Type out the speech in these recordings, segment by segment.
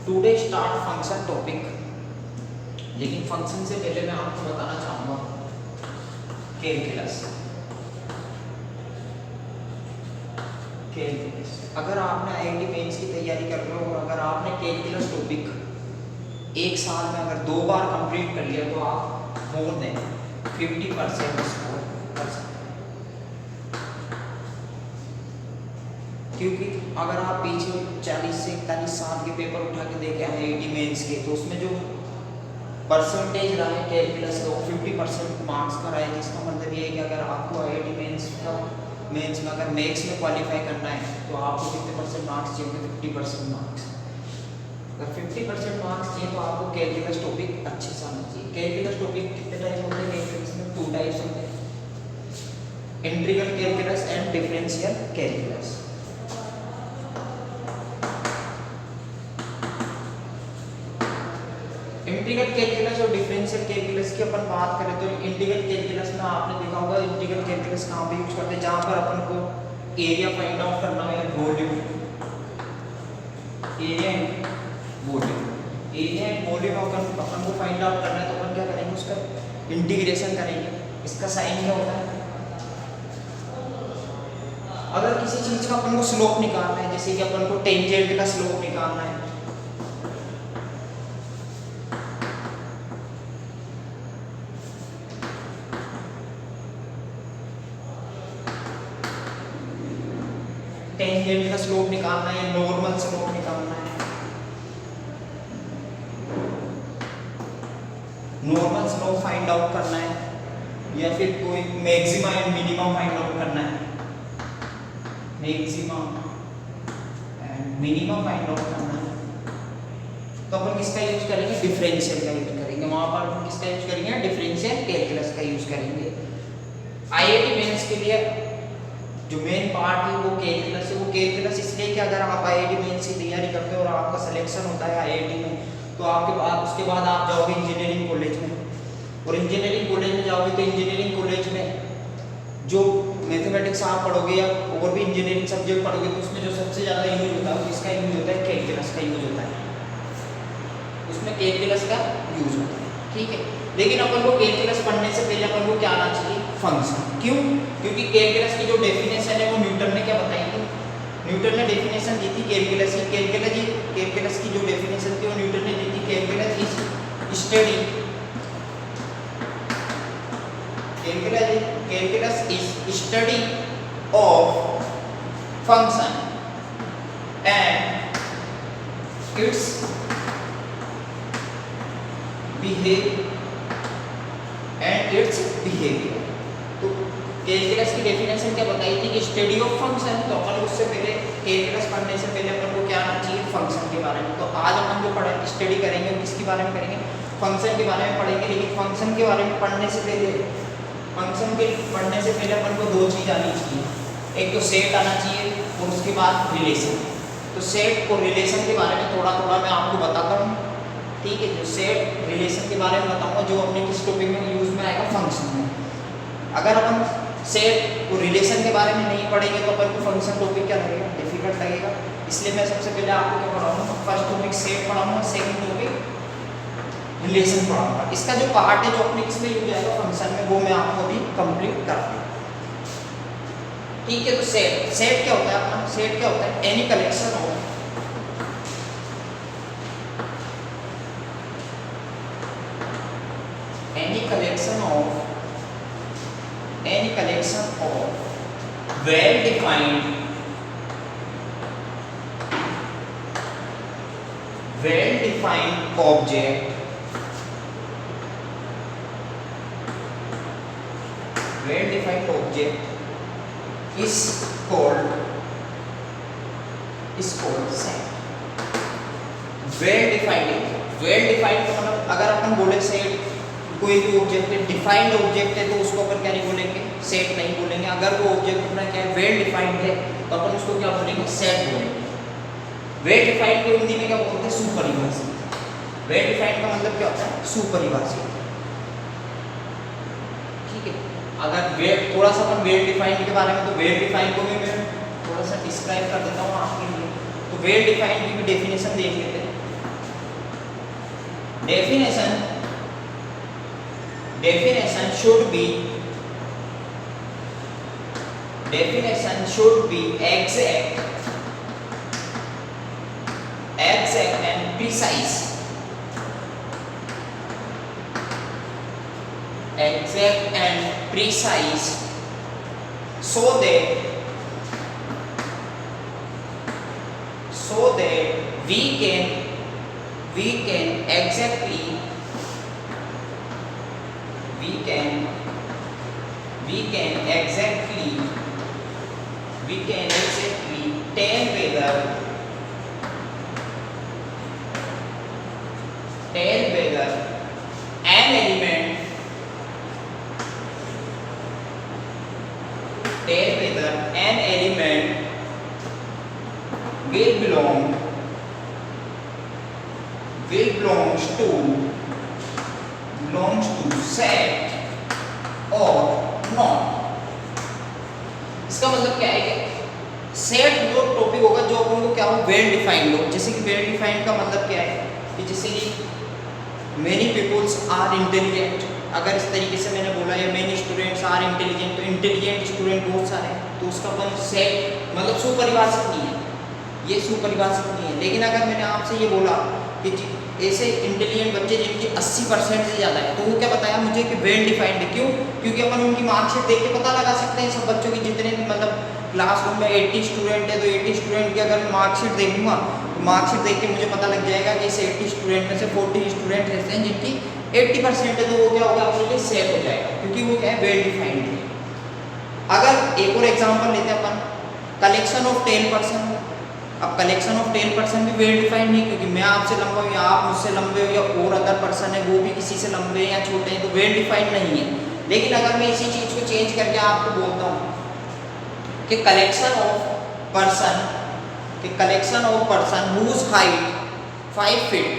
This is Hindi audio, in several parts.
Today start function topic. लेकिन फंक्शन से पहले मैं आपको बताना चाहूँगा कैलकुलस। अगर आपने आईआईटी मेंस की तैयारी कर रहे हो और अगर आपने कैलकुलस टॉपिक एक साल में अगर 2 बार कंप्लीट कर लिया तो आप मोर देन 50% स्कोर कर सकते हैं। क्योंकि अगर आप पीछे 40 से 41 साल के पेपर उठा के देखें आईआईटी मेंस के, तो उसमें जो परसेंटेज रहा है कैलकुलस का 50% मार्क्स का रहा है, जिसका मतलब ये है कि अगर आपको आईआईटी मेंस में अगर मैथ्स में क्वालिफाई करना है तो आपको कितने परसेंट मार्क्स चाहिए? 50% मार्क्स। अगर 50% मार्क्स चाहिए तो आपको कैलकुलस टॉपिक अच्छे से आना चाहिए। कैलकुलस टॉपिक कितने टाइप होते हैं? कैलकुलस में 2 टाइप्स होते हैं, integral calculus and differential calculus. Integral calculus और डिफरेंशियल कैलकुलस की अपन बात करें तो इंटीग्रल कैलकुलस में आपने देखा होगा इंटीग्रल कैलकुलस कहाँ पे यूज करते हैं? जहाँ पर अपन को एरिया फाइंड आउट करना है, वॉल्यूम, एरिया एंड वॉल्यूम अपन को फाइंड आउट करना है तो अपन क्या करेंगे? उसका इंटीग्रेशन करेंगे। इसका साइन क्या होता है? अगर किसी चीज का अपन को स्लोप निकालना है, जैसे कि अपन को टेंजेंट का स्लोप निकालना है, टेंजेंट का स्लोप निकालना है, नॉर्मल स्लोप निकालना है, नॉर्मल स्लोप फाइंड आउट करना है, या फिर कोई maxima and minimum find out करना है, maxima and minimum find out करना है, तो अपन किसका यूज करेंगे? डिफरेंशियल का यूज करेंगे। वहां पर अपन किसका यूज करेंगे? डिफरेंशियल कैलकुलस का यूज करेंगे। आईआईटी मेंस के लिए जो मेन पार्ट है वो कैलकुलस है। वो कैलकुलस इसलिए कि अगर आप आईआईटी मेंस की तैयारी करते हो और आपका सिलेक्शन होता है आईआईटी में, तो आपके बाद उसके बाद आप जाओगे इंजीनियरिंग कॉलेज में, और इंजीनियरिंग कॉलेज में जाओगे तो इंजीनियरिंग कॉलेज में जो मैथमेटिक्स आप पढ़ोगे या और भी इंजीनियरिंग सब्जेक्ट पढ़ोगे तो उसमें जो सबसे ज़्यादा यूज होता है किसका यूज होता है? कैलकुलस का यूज होता है। उसमें कैलकुलस का यूज होता है, ठीक है। लेकिन अपन को कैलकुलस पढ़ने से पहले अपन को क्या आना चाहिए? फंक्शन। क्यों? क्योंकि कैलकुलस की जो डेफिनेशन है वो न्यूटन ने क्या बताई थी? न्यूटन ने डेफिनेशन दी थी कैलकुलस की। कैलकुलस की जो डेफिनेशन थी वो न्यूटन ने दी थी। Calculus is study of function and it's behaviour. तो कैलकुलस की डेफिनेशन क्या बताई थी? कि स्टडी ऑफ फंक्शन। तो अपन उससे पहले कैलकुलस पढ़ने से पहले अपन को क्या आना चाहिए? फंक्शन के बारे में। तो आज अपन जो स्टडी करेंगे वो किसके बारे में करेंगे? फंक्शन के बारे में पढ़ेंगे। लेकिन फंक्शन के बारे में पढ़ने से पहले अपन को 2 चीज़ आनी चाहिए। एक तो सेट आना चाहिए और उसके बाद रिलेशन। तो सेट और रिलेशन के बारे में थोड़ा मैं आपको बताता हूँ, ठीक है। जो सेट रिलेशन के बारे में बताऊंगा जो अपने किस टॉपिक में यूज में आएगा? फंक्शन में। अगर अपन सेट और रिलेशन के बारे में नहीं पढ़ेंगे तो अपन को फंक्शन टॉपिक क्या लगेगा? डिफिकल्ट लगेगा। इसलिए मैं सबसे पहले आपको क्या पढ़ाऊंगा? फर्स्ट टॉपिक सेट पढ़ाऊंगा, सेकंड टॉपिक रिलेशन पढ़ाऊंगा। इसका जो पार्ट है जो अपने किस में यूज आएगा? फंक्शन में, वो मैं आपको अभी कंप्लीट कर दूँ, ठीक है। तो सेट क्या होता है अपना? सेट क्या होता है? Any collection of any collection of well defined object is called set। well defined का मतलब अगर अपन बोले सेट कोई भी ऑब्जेक्ट है, डिफाइंड ऑब्जेक्ट है, तो उसको अपन क्या नहीं बोलेंगे? सेट नहीं बोलेंगे। अगर वो ऑब्जेक्ट अपना क्या है? वेल डिफाइंड है, तो अपन उसको क्या बोलेंगे? सेट बोलेंगे। वेल डिफाइंड को हिंदी में क्या बोलते हैं? सुपरिभाषित। वेल डिफाइंड का मतलब क्या होता है? सुपरिभाषित, ठीक है। अगर थोड़ा सा अपन वेल डिफाइंड के बारे में, तो वेल डिफाइंड को भी मैं थोड़ा सा डिस्क्राइब कर देता हूँ आपके लिए। तो वेल डिफाइंड की भी डेफिनेशन देख लेते हैं। definition should be exact and precise. Exact and precise, so that we can exactly tell whether an element belongs to set or not. इसका मतलब क्या है कि सेट वो टॉपिक होगा जो अपन को क्या हो, वेल डिफाइंड हो। जैसे कि वेल डिफाइंड का मतलब क्या है कि जैसे कि मेनी पीपल्स आर इंटेलिजेंट, अगर इस तरीके से मैंने बोला या मेनी स्टूडेंट्स आर इंटेलिजेंट, तो इंटेलिजेंट स्टूडेंट बहुत सारे हैं, तो उसका अपन सेट मतलब सुपरिभाषित नहीं है, ये सुपरिभाषित नहीं है। लेकिन अगर मैंने आपसे ये बोला कि ऐसे इंटेलिजेंट बच्चे जिनकी 80% से ज़्यादा है, तो वो क्या बताया मुझे कि वेल डिफाइंड है। क्यों? क्योंकि अपन उनकी मार्कशीट देख के पता लगा सकते हैं सब बच्चों की, जितने मतलब क्लासरूम में 80 स्टूडेंट है तो 80 स्टूडेंट की अगर मार्कशीट देखूंगा तो मार्कशीट देख के मुझे पता लग जाएगा कि इस 80 स्टूडेंट में से 40 स्टूडेंट ऐसे हैं जिनकी 80% है, तो वो क्या होगा अपने लिए सेट हो जाएगा, क्योंकि वो क्या है, वेल डिफाइंड है। अगर एक और एग्जाम्पल लेते हैं अपन, कलेक्शन ऑफ 10%। अब कलेक्शन ऑफ 10% भी वेल डिफाइंड नहीं, क्योंकि मैं आपसे लंबा हूँ या आप मुझसे लंबे हो या और अदर पर्सन है वो भी किसी से लंबे या छोटे हैं, तो वेल डिफाइंड नहीं है। लेकिन अगर मैं इसी चीज़ को चेंज करके आपको बोलता हूँ कि collection of person whose height 5 feet,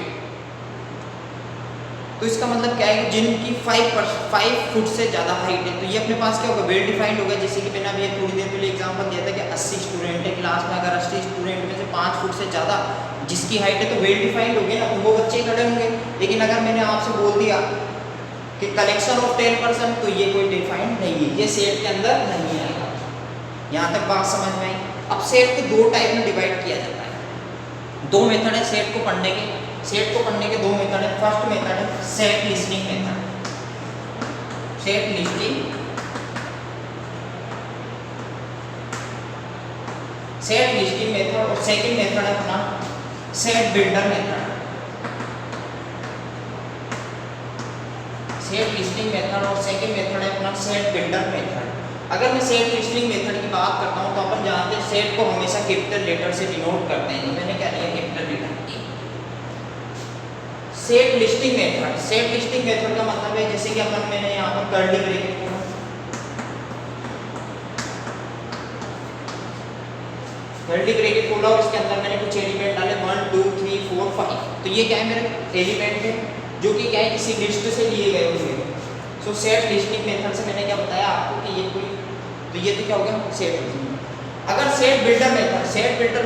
तो इसका मतलब क्या है कि जिनकी 5 फुट से ज़्यादा हाइट है, तो ये अपने पास क्या होगा, वेल डिफाइंड होगा। जैसे कि मैंने अभी थोड़ी देर पहले एग्जांपल दिया था कि 80 स्टूडेंट है क्लास में, अगर 80 स्टूडेंट में से 5 फुट से ज़्यादा जिसकी हाइट है तो वेल डिफाइंड हो गया ना, तो वो बच्चे खड़े होंगे। लेकिन अगर मैंने आपसे बोल दिया कि कलेक्शन ऑफ 10%, तो ये कोई डिफाइंड नहीं है, ये सेट के अंदर नहीं आएगा। यहाँ तक बात समझ में आई। अब सेट को 2 टाइप में डिवाइड किया जाता है, 2 मेथड है सेट को पढ़ने के। सेट को पढ़ने के 2 मेथड है। फर्स्ट मेथड है set listing method, set listing method, और सेकंड मेथड है अपना set builder method. Set listing method और सेकंड मेथड है अपना सेट बिल्डर मेथड। अगर मैं सेट लिस्टिंग मेथड की बात करता हूँ तो अपन जानते हैं सेट को हमेशा कैपिटल लेटर से डिनोट करते हैं। मैंने क्या लिया, capital letter. Set listing method का मतलब है जैसे कि अपन मैंने यहाँ पर कर्ली ब्रैकेट खोला, और इसके अंदर मैंने कुछ एलिमेंट डाले 1 2 3 4 5। तो ये क्या है, मेरे एलिमेंट है जो कि क्या है, किसी लिस्ट से लिए गए होंगे। सो सेट लिस्टिंग मेथड से मैंने क्या बताया आपको कि ये कोई, तो ये तो क्या हो गया सेट लिस्टिंग। अगर सेट बिल्डर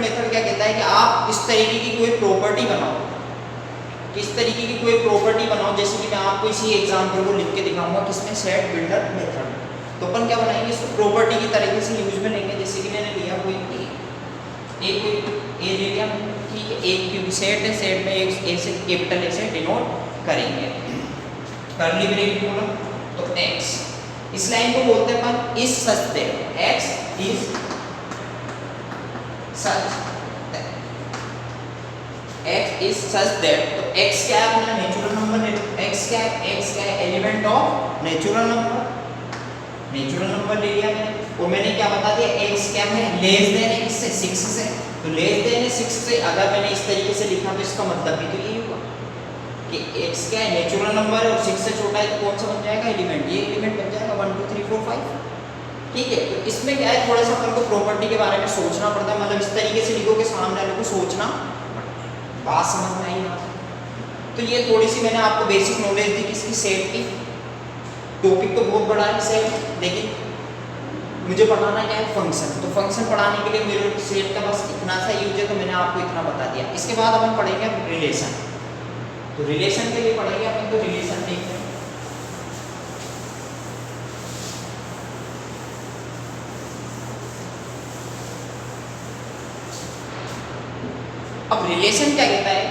मेथड क्या कहता है कि आप इस तरीके की कोई प्रॉपर्टी बनाओ, जैसे कि मैं आपको इसी एग्जांपल को लिख के दिखाऊंगा किसमें, सेट बिल्डर मेथड। तो अपन क्या बनाएंगे, इसको प्रॉपर्टी की तरीके से यूज में लेंगे। जैसे कि मैंने लिया कोई ए ले लिया, ठीक है, एक क्योंकि सेट है, सेट में एक ए से कैपिटल ए से डिनोट करेंगे। कर्ली ब्रैकेट बोला तो x, इस लाइन को बोलते हैं अपन is such that, x is such that. तो x क्या है, अपना नेचुरल नंबर है। x क्या है, एलिमेंट ऑफ नेचुरल नंबर ले लिया मैंने। और मैंने क्या बता दिया, x क्या है, लेस देन x से 6 से, तो लेस देन 6 से अगर मैंने इस तरीके से लिखा तो इसका मतलब भी तो यही होगा कि x क्या है, नेचुरल नंबर है और 6 से छोटा है, तो कौन सा बन जाएगा, एलिमेंट। ये एलिमेंट बन जाएगा 1 2 3 4 5। ठीक है, तो इसमें क्या है, थोड़ा सा अपन को प्रॉपर्टी के बारे में सोचना पड़ता है, मतलब इस तरीके से लिखो कि सामने वाले को सोचना, बात समझ में आई ना। तो ये थोड़ी सी मैंने आपको बेसिक नॉलेज दी किसकी, सेट की। टॉपिक तो बहुत बड़ा है सेट, लेकिन मुझे पढ़ाना क्या है, फंक्शन। तो फंक्शन पढ़ाने के लिए मेरे सेट का बस इतना सा यूज है, तो मैंने आपको इतना बता दिया। इसके बाद अपन पढ़ेंगे रिलेशन। तो रिलेशन के लिए पढ़ेंगे अपन, तो रिलेशन देखते हैं। अब रिलेशन क्या कहता है,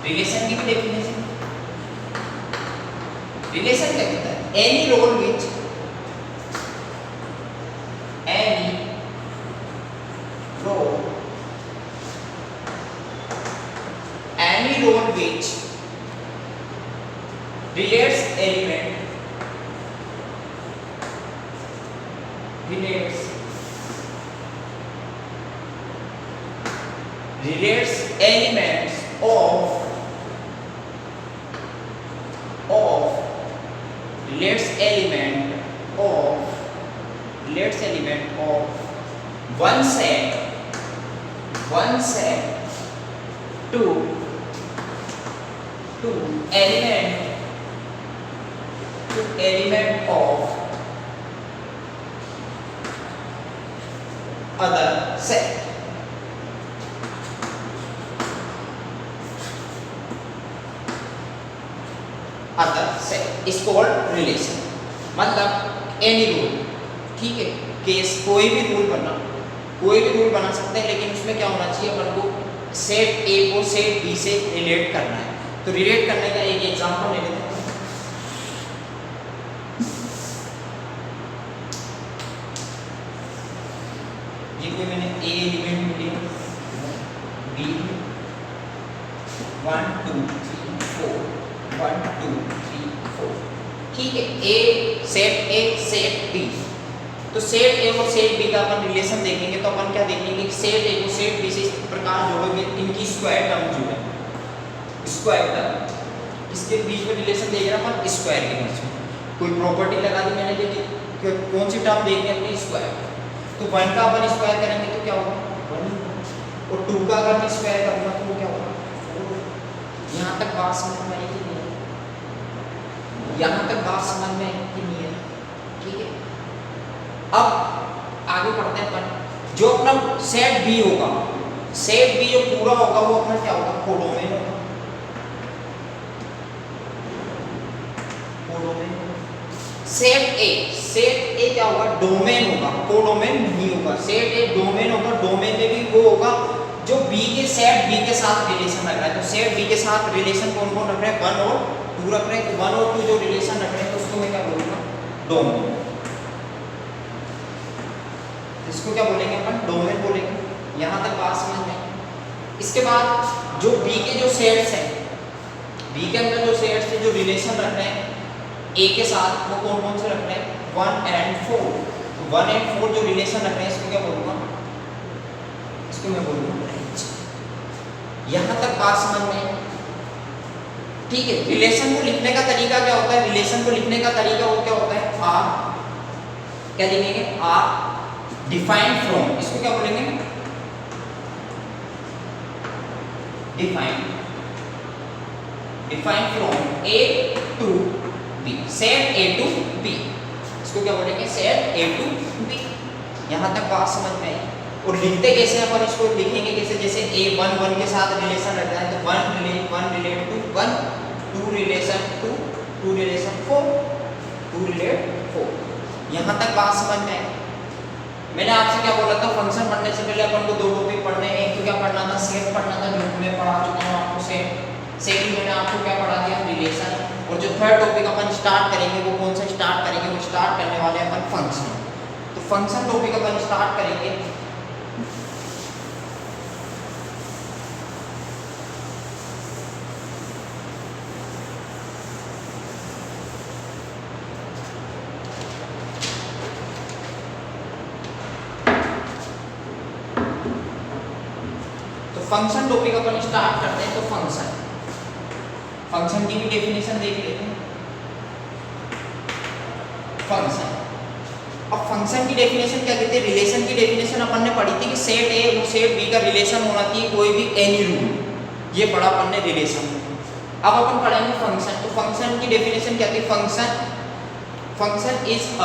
रिलेशन की भी डेफिनेशन, रिलेशन क्या कहता है, any rule which, any rule, any rule which relates element, relates elements of relates element of one set to element of other set. Other set is called relation, मतलब एनी रूल, ठीक है, केस कोई भी रूल बना सकते हैं, लेकिन उसमें क्या होना चाहिए, अपन को सेट ए को सेट बी से रिलेट करना है। तो रिलेट करने का एक एग्जांपल ले लेते हैं। ये कोई मैंने ए एलिमेंट लिया, बी 1 2 3 4 1 2 3 4, ठीक है, ए सेट बी। तो सेट ए और सेट बी का अपन रिलेशन देखेंगे, तो अपन क्या देखेंगे कि सेट ए को सेट बी से इस प्रकार जोड़ोगे, इनकी स्क्वायर टर्म जो है, स्क्वायर टर्म, इसके बीच में रिलेशन देख रहे हैं अपन स्क्वायर के बीच में, कोई प्रॉपर्टी लगा दी मैंने, देखिए कौन सी टर्म देखनी है अपनी, स्क्वायर। तो 1 का अपन स्क्वायर करेंगे तो क्या होगा 1, और 2 का अगर मैं स्क्वायर करूंगा तो क्या होगा 4। यहाँ तक बात समझ में आई कि नहीं, यहाँ तक बात समझ में आई कि नहीं है, ठीक है। अब आगे बढ़ते हैं अपन, जो अपना सेट बी होगा, सेट बी जो पूरा होगा वो अपना क्या होगा, कोडोमेन होगा, कोडोमेन। सेट ए क्या होगा, डोमेन होगा, कोडोमेन नहीं होगा। सेट ए डोमेन होगा, डोमेन में भी वो होगा जो बी के सेट बी के साथ रिलेशन रख रहा है। तो सेट बी के साथ रिलेशन कौन कौन रख रहे हैं, 1 और 2 रख रहे हैं। 1 और 2 जो रिलेशन रख रहे हैं तो उसको मैं क्या बोलूंगा, डोमेन। इसको क्या बोलेंगे अपन, डोमेन बोलेंगे। यहाँ तक बात समझ में। इसके बाद जो बी के जो सेट्स हैं, बी के अंदर जो सेट्स हैं जो रिलेशन रख रहे हैं ए के साथ, वो कौन कौन से रख रहे हैं, 1 and 4। तो 1 and 4 जो रिलेशन रख रहे हैं इसको क्या बोलूंगा, इसको मैं बोलूंगा रेंज। यहाँ तक बात समझ में, ठीक है। रिलेशन को लिखने का तरीका क्या होता है, रिलेशन को लिखने का तरीका वो क्या होता है, आर, क्या लिखेंगे, आर डिफाइंड फ्रॉम, इसको क्या बोलेंगे, defined from A to B, set A to B, इसको क्या बोलेंगे, सेट ए टू बी। यहाँ तक बात समझ में आई। और लिखते कैसे अपन इसको लिखेंगे कैसे, जैसे ए 1 1 के साथ रिलेशन रखना है तो 1 relate to 1, 2 relation 2, 2 relation 4, 2 relate 4। यहाँ तक बात समझ में आई। मैंने आपसे क्या बोला था, फंक्शन पढ़ने से पहले अपन को 2 टॉपिक पढ़ने हैं। एक तो क्या पढ़ना था, सेट पढ़ना था, जो मैं पढ़ा चुका हूँ आपको सेट। सेकंड मैंने आपको क्या पढ़ा दिया, रिलेशन। और जो थर्ड टॉपिक अपन स्टार्ट करेंगे वो कौन सा स्टार्ट करेंगे, वो स्टार्ट करने वाले हैं अपन फंक्शन। तो फंक्शन टॉपिक अपन स्टार्ट करेंगे। फंक्शन टॉपिक अपन स्टार्ट करते हैं। तो फंक्शन की भी डेफिनेशन देख लेते हैं। फंक्शन, अब फंक्शन की डेफिनेशन क्या कहते हैं, रिलेशन की डेफिनेशन अपन ने पढ़ी थी कि सेट ए और सेट बी का रिलेशन होना चाहिए कोई भी एनी रूल, ये पढ़ा अपन ने रिलेशन। अब अपन पढ़ेंगे फंक्शन। तो फंक्शन की डेफिनेशन क्या थी, function is a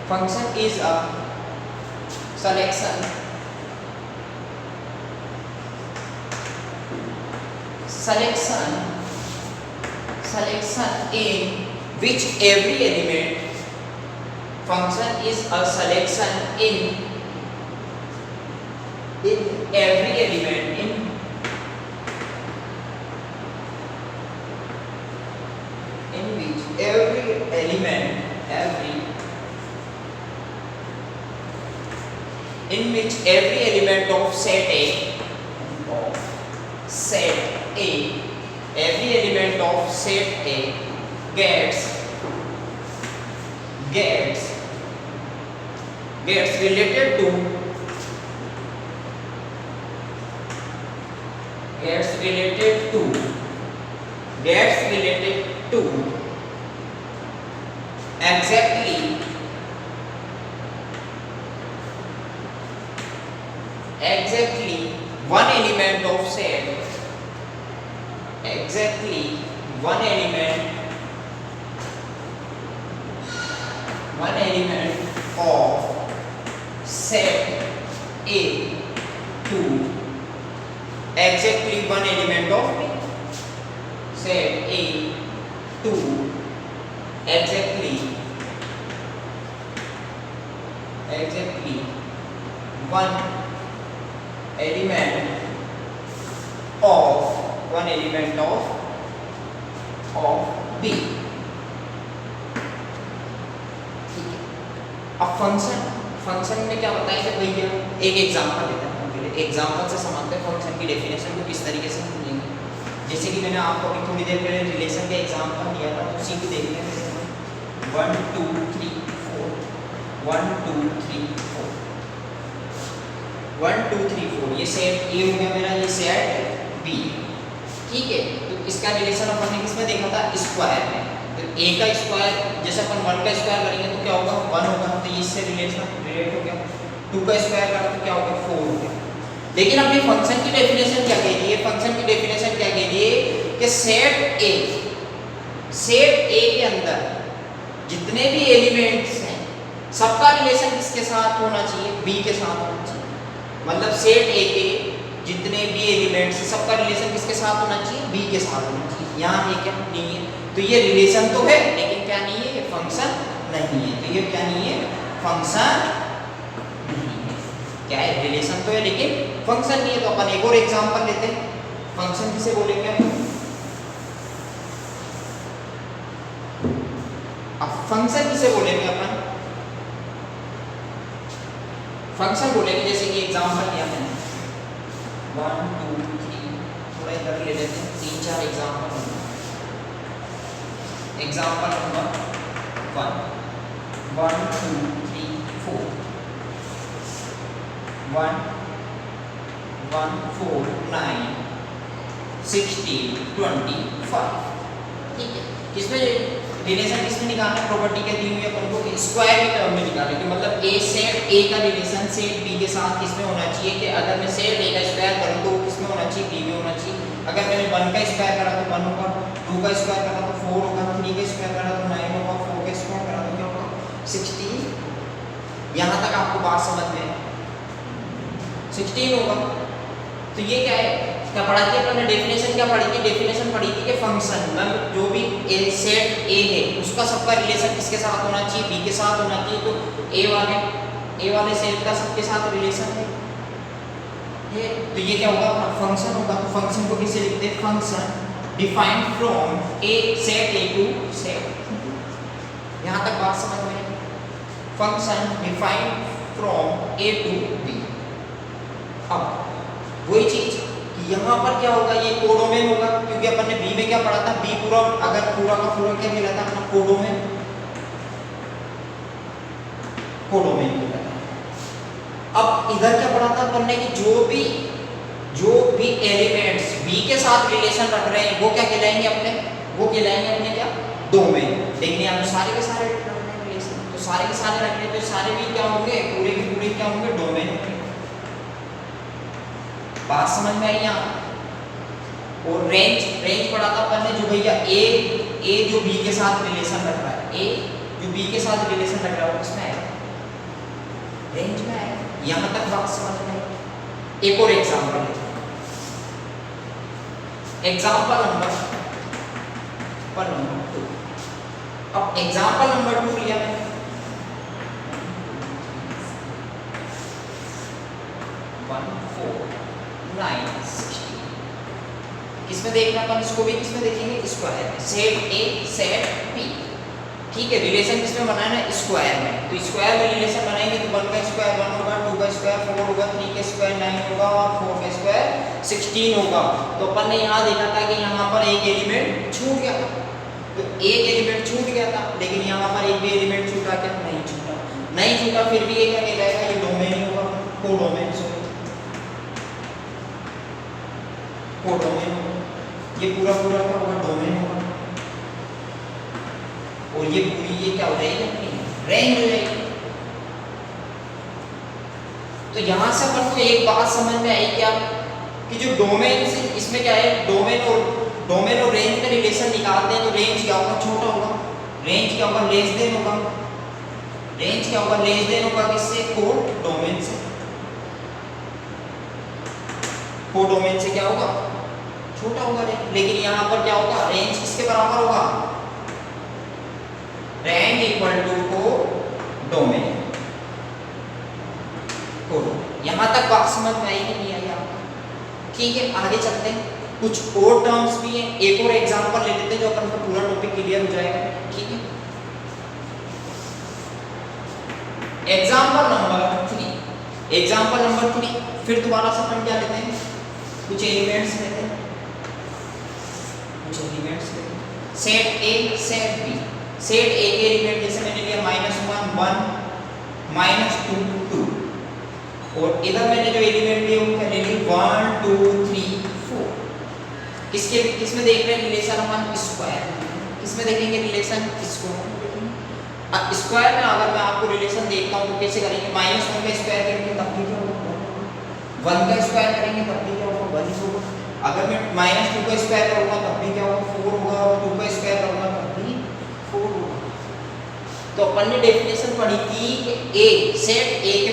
function is a selection selection in which every element, function is a selection in every element in which every element of set A, every element of set A gets related to exactly one element of set of set A to exactly one element of set A to exactly one element of B. ठीक है। अब फंक्शन में क्या बताया कि भैया एक एग्जांपल देता हूँ, पहले एग्जांपल से समझते हैं फंक्शन की डेफिनेशन को किस तरीके से समझेंगे। जैसे कि मैंने आपको अभी थोड़ी देर पहले रिलेशन का एग्जांपल दिया था, उसी को देख लेते हैं। 1 2 3 4 1 2 3 4 1 2 3 4 ये सेट ए हो गया मेरा, ये सेट बी। ठीक है, तो इसका रिलेशन अपन ने किसमें देखा था? स्क्वायर में। तो a का स्क्वायर जैसे अपन 1 का स्क्वायर करेंगे तो क्या होगा? 1 होगा, तो इससे रिलेट हो गया। 2 का स्क्वायर करें तो क्या होगा? 4 हो गया। लेकिन अपने फंक्शन की डेफिनेशन क्या कह रही है? फंक्शन की डेफिनेशन क्या कह रही है कि सेट ए के अंदर जितने भी एलिमेंट्स हैं सबका रिलेशन किसके साथ होना चाहिए? बी के साथ होना चाहिए। मतलब सेट ए के जितने भी एलिमेंट्स हैं सबका रिलेशन किसके साथ होना चाहिए? बी के साथ होना चाहिए। यहाँ ये क्या नहीं है, तो ये रिलेशन तो है लेकिन क्या नहीं है? ये फंक्शन नहीं है। तो ये क्या नहीं है? फंक्शन नहीं है। क्या है? रिलेशन तो है लेकिन फंक्शन नहीं है। तो अपन एक और एग्जांपल लेते हैं। फंक्शन किसे बोलेंगे अपन? अब फंक्शन किसे बोलेंगे अपन? फंक्शन बोलेंगे जैसे कि एग्जांपल लिया मैंने 1 2 3, थोड़ा इधर ले लेते हैं, 3 4 एग्जांपल। Example number 1 1 2 3 4 1 1 4 9 16 25। ठीक है, किसमें रिलेशन किसमें निकालना है? प्रॉपर्टी क्या दी हुई है अपन को? स्क्वायर के टर्म में निकालना है कि मतलब ए सेट ए का रिलेशन सेट बी के साथ किसमें होना चाहिए? कि अगर मैं सेट ए का स्क्वायर करूं तो किसमें होना चाहिए? बी में होना चाहिए। अगर मैंने 1 का स्क्वायर करा तो 1 होगा, 2 का स्क्वायर करा तो 4 होगा, 3 का स्क्वायर करा तो 9 होगा, 4 का स्क्वायर करा तो क्या होगा? 16। यहां तक आपको बात समझ में 16 होगा। तो ये क्या है? क्या पढ़ा थी अपन ने? डेफिनेशन क्या पढ़ी थी? डेफिनेशन पढ़ी थी कि फंक्शन मतलब जो भी सेट ए है उसका सबका रिलेशन किसके साथ होना चाहिए? बी के साथ होना चाहिए। तो ए वाले सेट का सबके साथ रिलेशन है। तो ये क्या होगा? फंक्शन होगा। तो फंक्शन को किसे लिखते हैं? Function defined from A set A to set. यहां तक बात समझ में? Function defined from A to B. अब वही चीज यहाँ पर क्या होगा? ये कोडोमेन होगा, क्योंकि अपन ने बी में क्या पढ़ा था? बी पूरा अगर पूरा का पूरा क्या कहलाता है अपना? कोडोमेन कहलाता है। अब इधर क्या पढ़ा था अपन ने कि जो भी एलिमेंट्स बी के साथ रिलेशन रख रहे हैं वो क्या कहलाएंगे अपने? वो कहलाएंगे अपने क्या? डोमेन। लेकिन यहाँ पे सारे के सारे रिलेशन, तो सारे के सारे रख रहे हैं तो सारे भी क्या होंगे? पूरे के पूरे क्या होंगे? डोमेन होंगे। बात समझ में आई यहाँ? और रेंज पढ़ा था अपन ने जो भैया ए जो बी के साथ रिलेशन रख रहा है, ए जो बी के साथ रिलेशन रख रहा है वो किसमें आएगा? रेंज में आएगा। यहाँ तक बात समझ में आई? एक और एग्जांपल लेते हैं। Example number 2। अब एग्जाम्पल नंबर 2 लिया मैंने, 1 4 9 16। किसमें देखना अपन इसको भी, किसमें देखेंगे, स्क्वायर में। सेट ए सेट बी, ठीक है। रिलेशन किसमें बनाना है, स्क्वायर में। तो स्क्वायर में रिलेशन बनाएंगे तो 1 का स्क्वायर 1 होगा, 2 का स्क्वायर 4 होगा, 3 का स्क्वायर 9 होगा और 4 का स्क्वायर 16 होगा। तो अपन ने यहाँ देखा था कि यहाँ पर एक एलिमेंट छूट गया था, तो एक एलिमेंट छूट गया था, लेकिन यहाँ पर एक भी एलिमेंट छूटा क्या, नहीं छूटा। नहीं छूटा फिर भी ये क्या कहलाएगा, ये डोमेन ही होगा, कोडोमेन। कोडोमेन होगा, ये पूरा पूरा क्या होगा, डोमेन होगा। और ये पूरी ये क्या हो जाएगी, अपनी रेंज हो जाएगी। तो यहां से अपन को एक बात समझ में आई क्या, कि जो डोमेन से इसमें क्या है, डोमेन और रेंज में रिलेशन निकालते हैं तो रेंज क्या होगा, छोटा होगा। रेंज क्या होगा, लेस देन होगा। रेंज क्या होगा, लेस देन होगा किससे, कोडोमेन से। कोडोमेन से क्या होगा, छोटा होगा रेंज। लेकिन यहाँ पर क्या होगा, रेंज किसके बराबर होगा, रेंज इक्वल टू कोडोमेन। यहां तक बात समझ में आई कि नहीं आई आपको, ठीक है। आगे चलते हैं, कुछ और टर्म्स भी हैं, एक और एग्जांपल ले लेते हैं जो अपन का पूरा टॉपिक क्लियर हो जाएगा, ठीक है। एग्जांपल नंबर 3, फिर दोबारा से अपन क्या लेते हैं, कुछ एलिमेंट्स लेते हैं, set A set B. Set A के एलिमेंट जैसे मैंने लिया -1 1 -2 2, और इधर मैंने जो एलिमेंट लिए वो क्या ले लिए, 1 2 3 4। किसमें देख रहे हैं रिलेशन, अपन स्क्वायर। किसमें देखेंगे रिलेशन, स्क्वायर। स्क्वायर में अगर मैं आपको रिलेशन देखता हूँ तो कैसे करेंगे, -1 का स्क्वायर करेंगे तब भी क्या होगा, 1 का स्क्वायर करेंगे तब भी क्या होगा, 1 होगा। अगर मैं -2 का स्क्वायर करूंगा तब भी क्या होगा, 4 होगा, और 2 का स्क्वायर करूंगा तब भी 4 होगा। तो अपन ने डेफिनेशन पढ़ी थी कि सेट ए के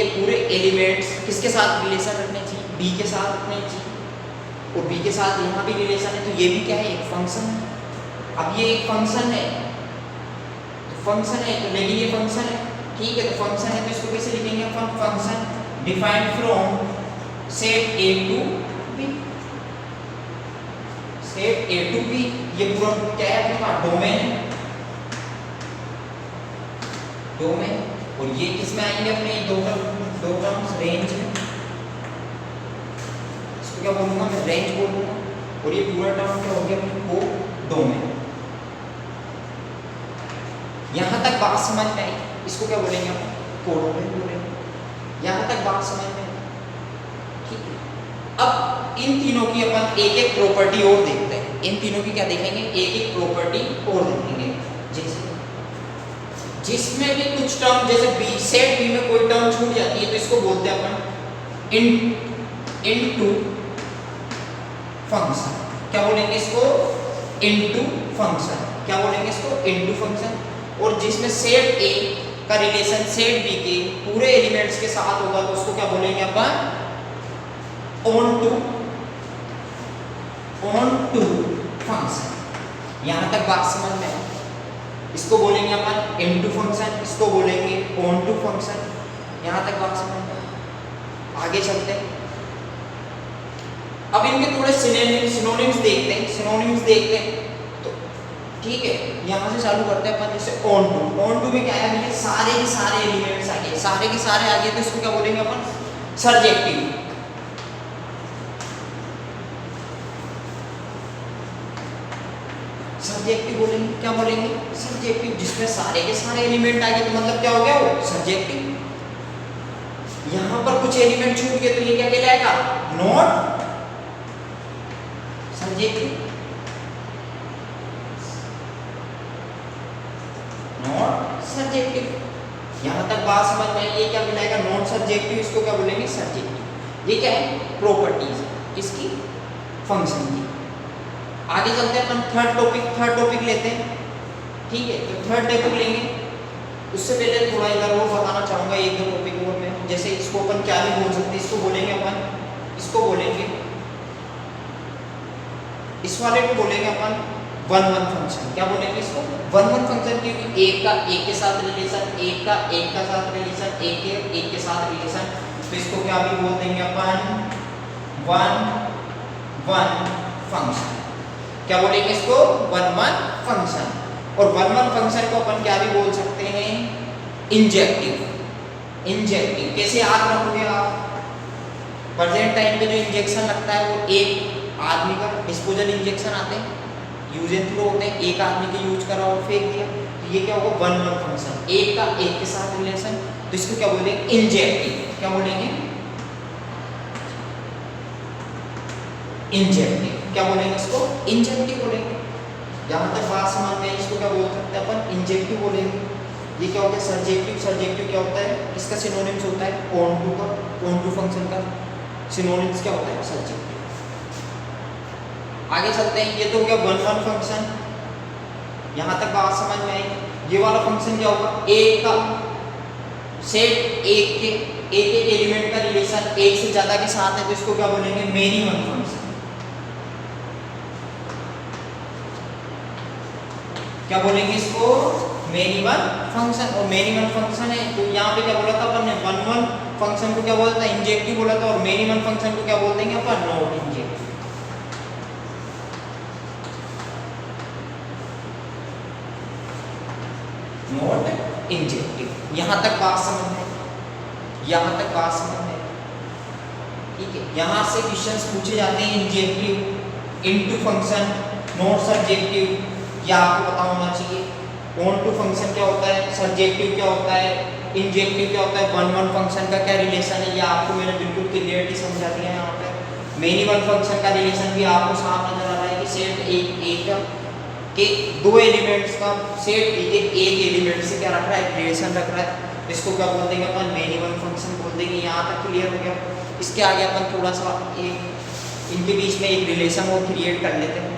पूरे एलिमेंट्स किसके साथ रिलेशन रखने चाहिए, बी के साथ रखने चाहिए। और बी के साथ यहाँ भी रिलेशन है, तो ये भी क्या है, एक फंक्शन है। अब ये एक फंक्शन है, तो लेकिन ये फंक्शन है, ठीक है। तो फंक्शन है तो इसको कैसे लिखेंगे अपन, function defined from set A to B. Set A to B, ये पूरा क्या है अपने पास, डोमेन। और ये किसमें आएंगे अपने, दो टर्म्स रेंज में, इसको क्या बोलूंगा मैं, रेंज बोलूंगा। और ये पूरा टर्म क्या हो गया अपने कोडोमेन। यहां तक बात समझ में आई, इसको क्या बोलेंगे अपन, कोडोमेन बोलेंगे। यहां तक बात समझ में आई, ठीक है। अब इन तीनों की अपन एक एक प्रॉपर्टी और देखते हैं। इन तीनों की क्या देखेंगे, एक एक प्रॉपर्टी और देखेंगे। जैसे जिसमें भी कुछ टर्म, जैसे बी सेट बी में कोई टर्म छूट जाती है तो इसको बोलते हैं अपन इनटू फंक्शन। क्या बोलेंगे इसको, इनटू फंक्शन। क्या बोलेंगे इसको, इनटू फंक्शन। और जिसमें सेट ए का रिलेशन सेट बी के पूरे एलिमेंट्स के साथ होगा तो उसको क्या बोलेंगे अपन, ऑन टू फंक्शन। यहां तक बात समझ में आई। इसको बोलेंगे अपन इनटू फंक्शन, इसको बोलेंगे ऑन टू फंक्शन। यहां तक बात समझ में आई। आगे चलते हैं, अब इनके थोड़े सिनोनिम्स देखते हैं। तो ठीक है, यहां से चालू करते हैं अपन। जैसे ऑन टू में क्या है भैया, सारे के सारे एलिमेंट्स आ गए, सारे के सारे आ गए, तो इसको क्या बोलेंगे अपन, सर्जेक्टिव। सर्जेक्टिव बोलेंगे, क्या बोलेंगे, सर्जेक्टिव। जिसमें सारे के सारे एलिमेंट आ गए तो मतलब क्या हो गया, वो सर्जेक्टिव। यहां पर कुछ एलिमेंट छूट गए तो ये क्या कहलाएगा, नॉट सर्जेक्टिव। Not surjective. यहां तक बात समझ में आई, ये क्या कहलाएगा, नॉट सर्जेक्टिव। इसको क्या बोलेंगे, सर्जेक्टिव। ये क्या है, प्रॉपर्टीज किसकी, फंक्शन की। आगे चलते हैं अपन थर्ड टॉपिक लेते हैं, ठीक है। तो थर्ड टॉपिक लेंगे, उससे पहले थोड़ा इधर और बताना चाहूंगा, एक दो टॉपिक और में। जैसे इसको अपन क्या भी बोल सकते हैं, इसको बोलेंगे अपन, इसको बोलेंगे इस वाले को बोलेंगे अपन वन वन फंक्शन। क्या बोलेंगे इसको? वन वन फंक्शन, क्योंकि एक का एक के साथ रिलेशन, एक का एक का साथ रिलेशन, एक के साथ रिलेशन, तो इसको क्या भी बोल देंगे अपन? One one function. क्या बोलेंगे इसको? One one function. और वन वन फंक्शन को अपन क्या भी बोल सकते हैं? इंजेक्टिव। इंजेक्टिव कैसे याद रखोगे आप? प्रेजेंट टाइम पे जो इंजेक्शन लगता है वो एक आदमी का डिस्पोजल इंजेक्शन आते हैं, यूज एंड थ्रो होते हैं, एक आदमी के यूज करा और फेंक दिया, तो ये क्या होगा? वन वन फंक्शन, एक का एक के साथ रिलेशन, तो इसको क्या बोलेंगे? इंजेक्टिव। क्या बोलेंगे? इंजेक्टिव। क्या बोलेंगे इसको? इंजेक्टिव बोलेंगे। जहां तक बात समझ में, इसको क्या बोल सकते हैं अपन? इंजेक्टिव बोलेंगे। ये क्या होता है? सर्जेक्टिव। सर्जेक्टिव क्या होता है? इसका सिनोनिम्स होता है ऑन टू का, ऑन टू फंक्शन का सिनोनिम्स क्या होता है? सर्जेक्टिव। आगे चलते हैं। ये तो हो गया वन वन फंक्शन, यहां तक बात समझ में आई। ये वाला फंक्शन क्या होगा? एक का सेट, एक के एक एलिमेंट का रिलेशन एक से ज्यादा के साथ है, तो इसको क्या बोलेंगे? Many one function. क्या बोलेंगे इसको? Many one function. और मेनी वन फंक्शन है तो यहाँ पे क्या बोला था अपन ने? वन वन फंक्शन को क्या बोला था? इंजेक्टिव बोला था। और मेनी वन फंक्शन को क्या बोल देंगे अपन? Not injective. Not injective. यहां तक बात समझ में? यहां तक बात समझ में? ठीक है। यहां से क्वेश्चंस पूछे जाते हैं injective, into function, not subjective, या आपको पता होना चाहिए। ऑन टू फंक्शन क्या होता है? सर्जेक्टिव क्या होता है? इंजेक्टिव क्या होता है? वन वन फंक्शन का क्या रिलेशन है? ये आपको मैंने बिल्कुल क्लियरली समझा दिया है यहाँ पे। मेनी वन फंक्शन का रिलेशन भी आपको साफ नजर आ रहा है कि सेट एक के दो एलिमेंट्स का सेट एक एलिमेंट से क्या रख रहा है? रिलेशन रख रहा है। इसको क्या बोल देंगे अपन? मेनी वन फंक्शन बोल देंगे। यहाँ तक क्लियर हो गया? इसके आगे अपन थोड़ा सा एक इनके बीच में एक रिलेशन वो क्रिएट कर लेते हैं।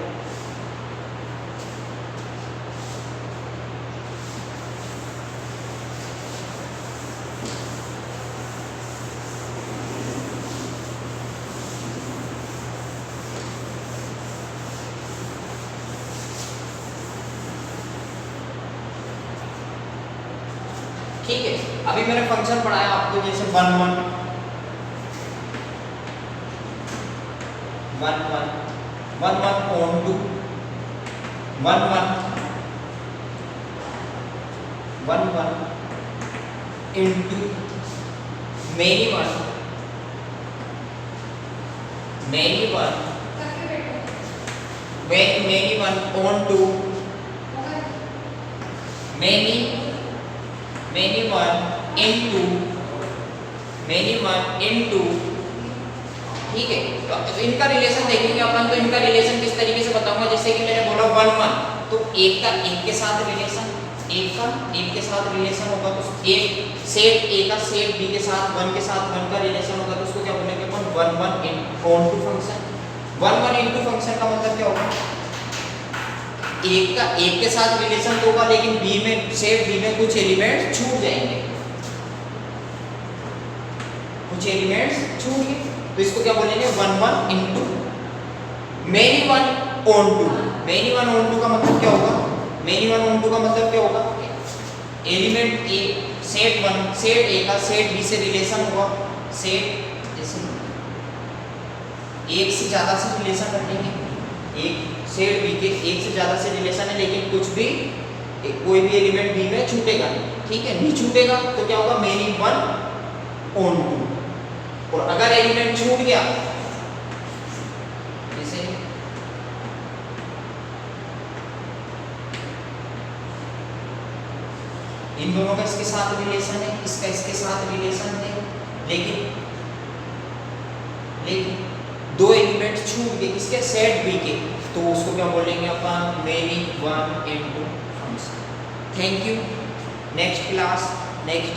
ठीक है। अभी मैंने फंक्शन पढ़ाया आपको, जैसे one one one one one one onto, one one one one into, many one many one many one onto, many one into, many one into. ठीक है। तो इनका रिलेशन देखेंगे अपन, तो इनका रिलेशन किस तरीके से बताऊंगा? जैसे कि मैंने बोला वन वन, तो एक का एक के साथ रिलेशन, एक का एक के साथ रिलेशन होगा, तो एक सेट ए का सेट बी के साथ वन के साथ वन का रिलेशन होगा, तो उसको क्या बोलेंगे अपन? One one in onto function. One one into function का मतलब क्या होगा? एक का एक के साथ रिलेशन तो होगा, लेकिन बी में सेट बी में कुछ एलिमेंट्स छूट जाएंगे, कुछ एलिमेंट्स छूट गए, तो इसको क्या बोलेंगे? One one into many one onto. Many one onto का मतलब क्या होगा? मेनी वन ऑन टू का मतलब क्या होगा? एलिमेंट ए सेट वन, सेट ए का सेट बी से रिलेशन होगा, सेट जैसे एक से ज्यादा से रिलेशन रखेंगे, एक सेट बी के एक से ज्यादा से रिलेशन है, लेकिन कुछ भी कोई भी एलिमेंट बी में छूटेगा नहीं। ठीक है, नहीं छूटेगा तो क्या होगा? Many one onto. और अगर एलिमेंट छूट गया, जैसे इन दोनों का इसके साथ रिलेशन है, इसका इसके साथ रिलेशन है, लेकिन दो एलिमेंट छूट गए इसके सेट बी के, तो उसको क्या बोलेंगे अपन? Many one into function. Thank you. Next class, next